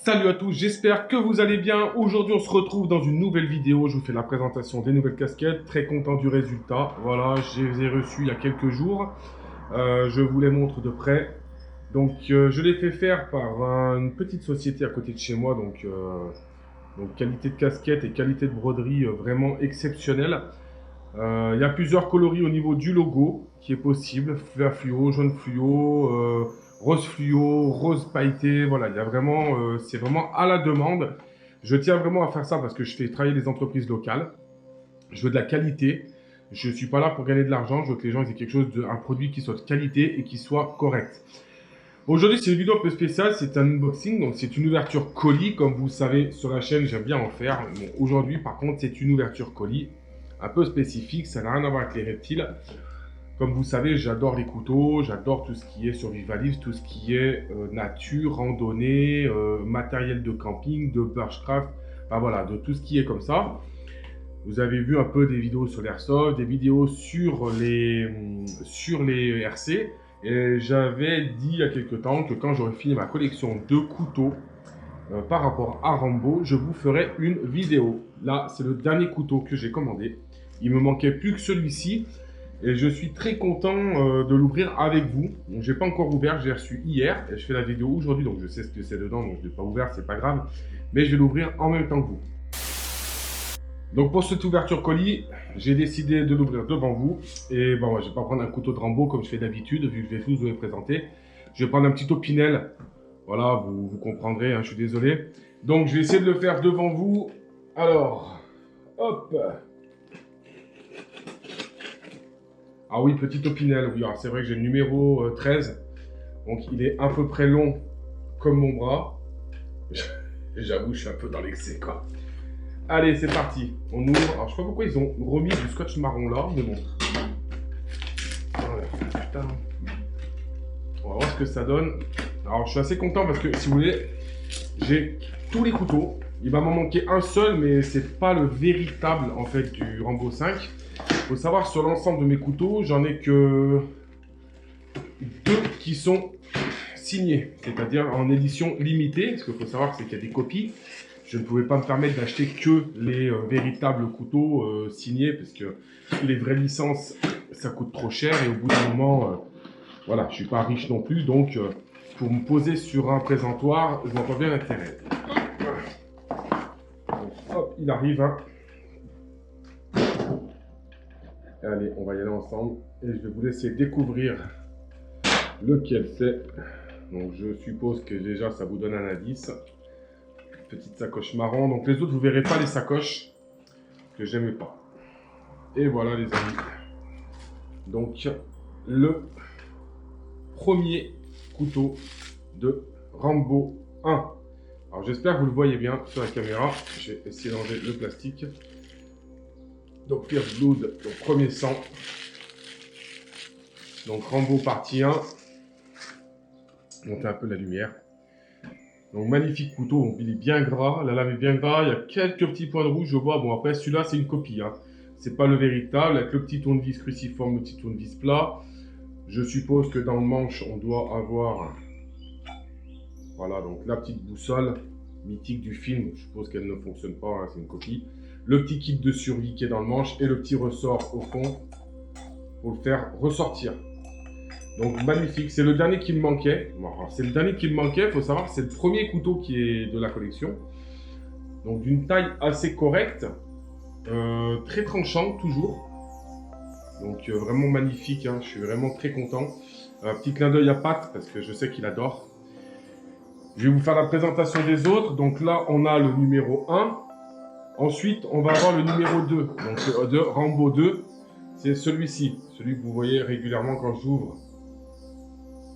Salut à tous, j'espère que vous allez bien. Aujourd'hui, on se retrouve dans une nouvelle vidéo. Je vous fais la présentation des nouvelles casquettes. Très content du résultat. Voilà, je les ai reçues il y a quelques jours. Je vous les montre de près. Donc, je l'ai fait faire par une petite société à côté de chez moi. Donc qualité de casquette et qualité de broderie vraiment exceptionnelle. Il y a plusieurs coloris au niveau du logo qui est possible. Vert fluo, jaune fluo, rose fluo, rose pailleté. Voilà, il y a vraiment, c'est vraiment à la demande. Je tiens vraiment à faire ça parce que je fais travailler les entreprises locales. Je veux de la qualité. Je ne suis pas là pour gagner de l'argent. Je veux que les gens aient quelque chose, un produit qui soit de qualité et qui soit correct. Aujourd'hui, c'est une vidéo un peu spéciale. C'est un unboxing, donc c'est une ouverture colis. Comme vous savez, sur la chaîne, j'aime bien en faire. Bon, aujourd'hui, par contre, c'est une ouverture colis un peu spécifique. Ça n'a rien à voir avec les reptiles. Comme vous savez, j'adore les couteaux, j'adore tout ce qui est survivaliste, tout ce qui est nature, randonnée, matériel de camping, de bushcraft, enfin voilà, de tout ce qui est comme ça. Vous avez vu un peu des vidéos sur l'airsoft, des vidéos sur les RC. Et j'avais dit il y a quelques temps que quand j'aurais fini ma collection de couteaux par rapport à Rambo, je vous ferai une vidéo. Là, c'est le dernier couteau que j'ai commandé. Il me manquait plus que celui-ci. Et je suis très content de l'ouvrir avec vous. Donc, je n'ai pas encore ouvert, je l'ai reçu hier. Et je fais la vidéo aujourd'hui, donc je sais ce que c'est dedans. Donc, je ne l'ai pas ouvert, c'est pas grave. Mais je vais l'ouvrir en même temps que vous. Donc, pour cette ouverture colis, j'ai décidé de l'ouvrir devant vous. Et bon, je ne vais pas prendre un couteau de Rambo comme je fais d'habitude, vu que je vais tous vous les présenter. Je vais prendre un petit Opinel. Voilà, vous comprendrez, hein, je suis désolé. Donc, je vais essayer de le faire devant vous. Alors, hop! Ah oui, petit Opinel, oui, c'est vrai que j'ai le numéro 13, donc il est à peu près long comme mon bras. J'avoue, je suis un peu dans l'excès, quoi. Allez, c'est parti, on ouvre. Alors, je sais pas pourquoi ils ont remis du scotch marron là, mais bon. Voilà, putain. On va voir ce que ça donne. Alors, je suis assez content parce que, si vous voulez, j'ai tous les couteaux. Il va m'en manquer un seul, mais c'est pas le véritable, en fait, du Rambo 5. Il faut savoir, sur l'ensemble de mes couteaux, j'en ai que 2 qui sont signés, c'est-à-dire en édition limitée. Parce qu'il faut savoir, c'est qu'il y a des copies. Je ne pouvais pas me permettre d'acheter que les véritables couteaux signés, parce que les vraies licences, ça coûte trop cher. Et au bout d'un moment, voilà, je ne suis pas riche non plus. Donc, pour me poser sur un présentoir, je vois pas bien l'intérêt. Donc, hop, il arrive, hein. Allez, on va y aller ensemble et je vais vous laisser découvrir lequel c'est. Donc je suppose que déjà ça vous donne un indice. Petite sacoche marron. Donc les autres vous verrez pas les sacoches que j'aimais pas. Et voilà les amis. Donc le premier couteau de Rambo 1. Alors j'espère que vous le voyez bien sur la caméra. Je vais essayer d'enlever le plastique. Donc First Blood, donc premier sang. Donc Rambo partie 1. Monter un peu la lumière. Donc magnifique couteau, donc il est bien gras, la lame est bien gras, il y a quelques petits points de rouge, je vois. Bon après celui-là c'est une copie, hein. C'est pas le véritable, avec le petit tournevis cruciforme, le petit tournevis plat. Je suppose que dans le manche on doit avoir, voilà, donc la petite boussole mythique du film. Je suppose qu'elle ne fonctionne pas, hein, c'est une copie. Le petit kit de survie qui est dans le manche et le petit ressort au fond pour le faire ressortir. Donc magnifique, c'est le dernier qui me manquait. Bon, c'est le dernier qui me manquait, il faut savoir que c'est le premier couteau qui est de la collection. Donc d'une taille assez correcte, très tranchant toujours. Donc vraiment magnifique, hein, je suis vraiment très content. Petit clin d'œil à Pat parce que je sais qu'il adore. Je vais vous faire la présentation des autres. Donc là on a le numéro 1. Ensuite on va avoir le numéro 2, donc de Rambo 2. C'est celui-ci, celui que vous voyez régulièrement quand j'ouvre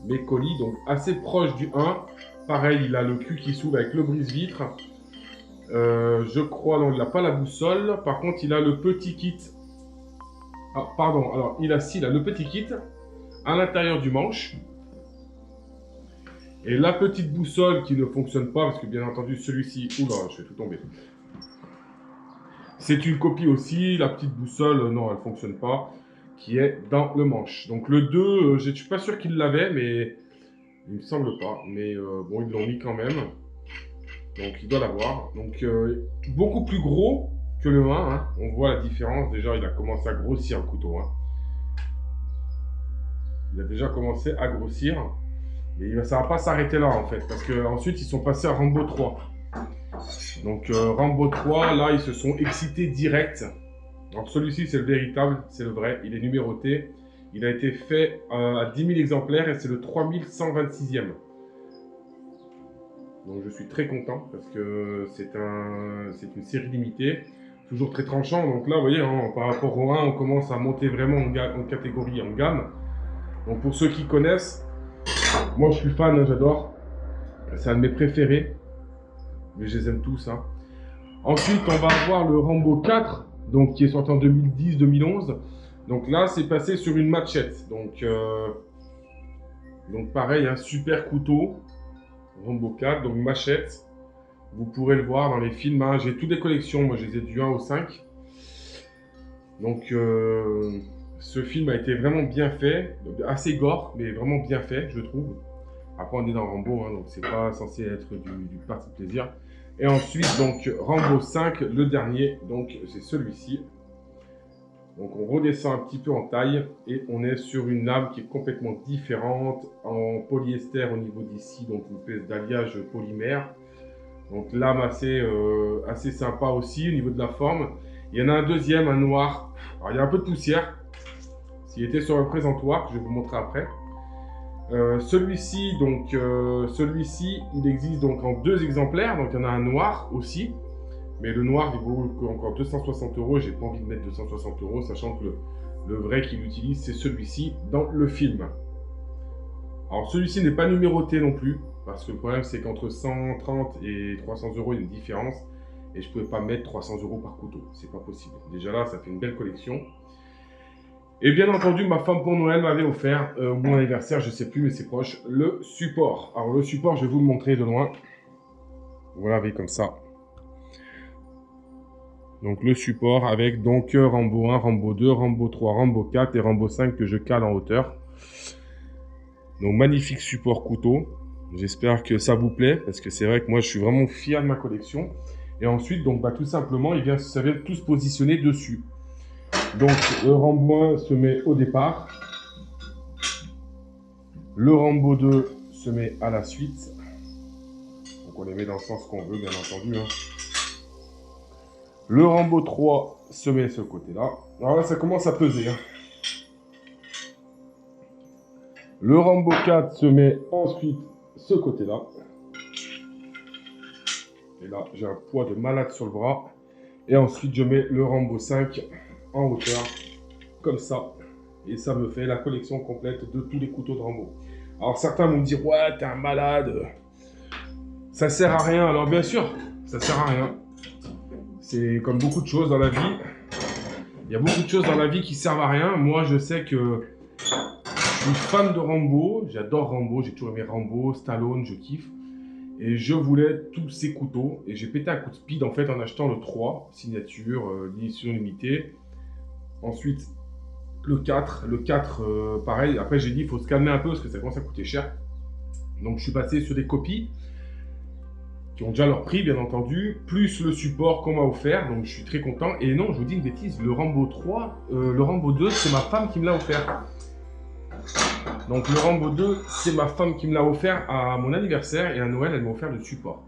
mes colis, donc assez proche du 1. Pareil, il a le cul qui s'ouvre avec le brise-vitre. Je crois, non, il n'a pas la boussole. Par contre, il a le petit kit. Ah, pardon, alors il a le petit kit à l'intérieur du manche. Et la petite boussole qui ne fonctionne pas, parce que bien entendu, celui-ci... Oula, je fais tout tomber. C'est une copie aussi. La petite boussole, non, elle ne fonctionne pas, qui est dans le manche. Donc le 2, je ne suis pas sûr qu'il l'avait, mais il me semble pas. Mais bon, ils l'ont mis quand même. Donc il doit l'avoir. Donc beaucoup plus gros que le 1. Hein. On voit la différence. Déjà, il a commencé à grossir le couteau. Hein. Il a déjà commencé à grossir. Et ça va pas s'arrêter là en fait. Parce qu'ensuite, ils sont passés à Rambo 3. Donc Rambo 3, là, ils se sont excités direct. Donc celui-ci, c'est le véritable, c'est le vrai. Il est numéroté. Il a été fait à 10 000 exemplaires et c'est le 3126e. Donc je suis très content parce que c'est une série limitée, toujours très tranchant. Donc là, vous voyez, hein, par rapport au 1, on commence à monter vraiment en catégorie, en gamme. Donc pour ceux qui connaissent, moi je suis fan, hein, j'adore. C'est un de mes préférés, mais je les aime tous. Hein. Ensuite, on va avoir le Rambo 4, donc, qui est sorti en 2010-2011. Donc là, c'est passé sur une machette. Donc pareil, un super couteau. Rambo 4, donc machette. Vous pourrez le voir dans les films. Hein. J'ai toutes les collections, moi je les ai du 1 au 5. Donc ce film a été vraiment bien fait. Assez gore, mais vraiment bien fait, je trouve. Après, on est dans Rambo, hein, donc c'est pas censé être du parti de plaisir. Et ensuite, donc Rambo 5, le dernier, donc c'est celui-ci. Donc on redescend un petit peu en taille et on est sur une lame qui est complètement différente en polyester au niveau d'ici, donc une espèce d'alliage polymère. Donc lame assez sympa aussi au niveau de la forme. Il y en a un deuxième, un noir. Alors il y a un peu de poussière. S'il était sur un présentoir, que je vais vous montrer après. Celui-ci, il existe donc en 2 exemplaires. Donc il y en a un noir aussi. Mais le noir, il vaut encore 260 €. J'ai pas envie de mettre 260 €, sachant que le vrai qu'il utilise, c'est celui-ci dans le film. Alors celui-ci n'est pas numéroté non plus, parce que le problème c'est qu'entre 130 et 300 €, il y a une différence. Et je ne pouvais pas mettre 300 € par couteau, c'est pas possible. Déjà là, ça fait une belle collection. Et bien entendu, ma femme pour Noël m'avait offert, au mon anniversaire, je sais plus, mais c'est proche, le support. Alors le support, je vais vous le montrer de loin. Voilà, avec comme ça. Donc le support avec donc Rambo 1, Rambo 2, Rambo 3, Rambo 4 et Rambo 5 que je cale en hauteur. Donc magnifique support couteau. J'espère que ça vous plaît parce que c'est vrai que moi je suis vraiment fier de ma collection. Et ensuite, donc tout simplement, ça vient tout se positionner dessus. Donc le Rambo 1 se met au départ. Le Rambo 2 se met à la suite. Donc on les met dans le sens qu'on veut, bien entendu. Hein. Le Rambo 3 se met de ce côté-là. Alors là, ça commence à peser. Hein. Le Rambo 4 se met ensuite ce côté-là. Et là, j'ai un poids de malade sur le bras. Et ensuite, je mets le Rambo 5 en hauteur, comme ça. Et ça me fait la collection complète de tous les couteaux de Rambo. Alors certains vont me dire, ouais, t'es un malade. Ça sert à rien. Alors bien sûr, ça sert à rien. C'est comme beaucoup de choses dans la vie. Il y a beaucoup de choses dans la vie qui servent à rien. Moi, je sais que je suis fan de Rambo. J'adore Rambo. J'ai toujours aimé Rambo, Stallone, je kiffe. Et je voulais tous ces couteaux. Et j'ai pété un coup de speed en fait en achetant le 3, signature, édition limitée. Ensuite, le 4. Le 4, pareil. Après, j'ai dit, il faut se calmer un peu parce que ça commence à coûter cher. Donc, je suis passé sur des copies qui ont déjà leur prix, bien entendu, plus le support qu'on m'a offert, donc je suis très content. Et non, je vous dis une bêtise, le Rambo 3, le Rambo 2, c'est ma femme qui me l'a offert. Donc le Rambo 2, c'est ma femme qui me l'a offert à mon anniversaire, et à Noël, elle m'a offert le support.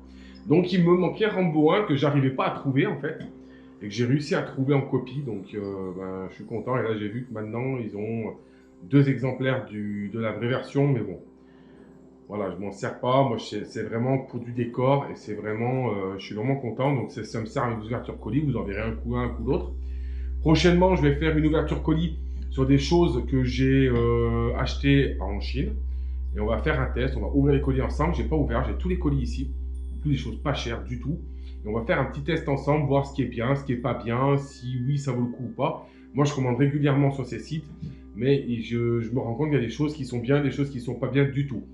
Donc il me manquait Rambo 1 que j'arrivais pas à trouver, en fait, et que j'ai réussi à trouver en copie, donc je suis content. Et là, j'ai vu que maintenant, ils ont 2 exemplaires de la vraie version, mais bon. Voilà, je m'en sers pas. Moi, c'est vraiment pour du décor et c'est vraiment, je suis vraiment content. Donc, ça me sert à une ouverture colis. Vous en verrez un coup l'autre. Prochainement, je vais faire une ouverture colis sur des choses que j'ai achetées en Chine. Et on va faire un test. On va ouvrir les colis ensemble. J'ai pas ouvert. J'ai tous les colis ici. Toutes des choses pas chères du tout. Et on va faire un petit test ensemble, voir ce qui est bien, ce qui est pas bien, si oui, ça vaut le coup ou pas. Moi, je commande régulièrement sur ces sites. Mais je me rends compte qu'il y a des choses qui sont bien, des choses qui sont pas bien du tout.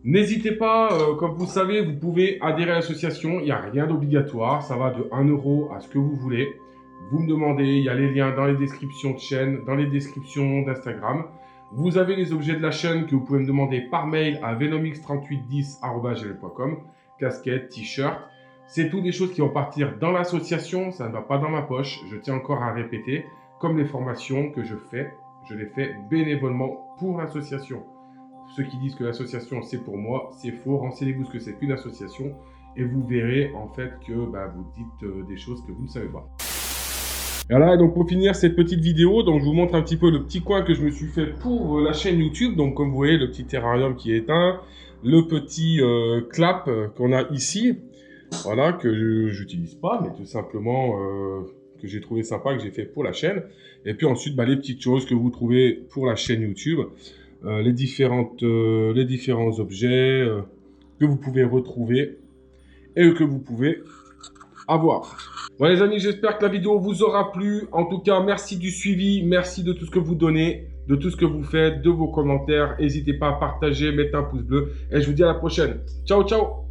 N'hésitez pas, comme vous savez, vous pouvez adhérer à l'association, il n'y a rien d'obligatoire, ça va de 1 € à ce que vous voulez. Vous me demandez, il y a les liens dans les descriptions de chaîne, dans les descriptions d'Instagram. Vous avez les objets de la chaîne que vous pouvez me demander par mail à venomx3810@gmail.com. Casquette, t-shirt. C'est tout des choses qui vont partir dans l'association, ça ne va pas dans ma poche. Je tiens encore à répéter, comme les formations que je les fais bénévolement pour l'association. Ceux qui disent que l'association c'est pour moi, c'est faux. Renseignez-vous ce que c'est qu'une association et vous verrez en fait que vous dites des choses que vous ne savez pas. Voilà, donc pour finir cette petite vidéo, donc je vous montre un petit peu le petit coin que je me suis fait pour la chaîne YouTube. Donc comme vous voyez, le petit terrarium qui est éteint, le petit clap qu'on a ici, voilà, que j'utilise pas, mais tout simplement que j'ai trouvé sympa, que j'ai fait pour la chaîne. Et puis ensuite, les petites choses que vous trouvez pour la chaîne YouTube, les différents objets que vous pouvez retrouver et que vous pouvez avoir. Bon les amis, j'espère que la vidéo vous aura plu. En tout cas, merci du suivi, merci de tout ce que vous donnez, de tout ce que vous faites, de vos commentaires. N'hésitez pas à partager, mettre un pouce bleu. Et je vous dis à la prochaine. Ciao, ciao!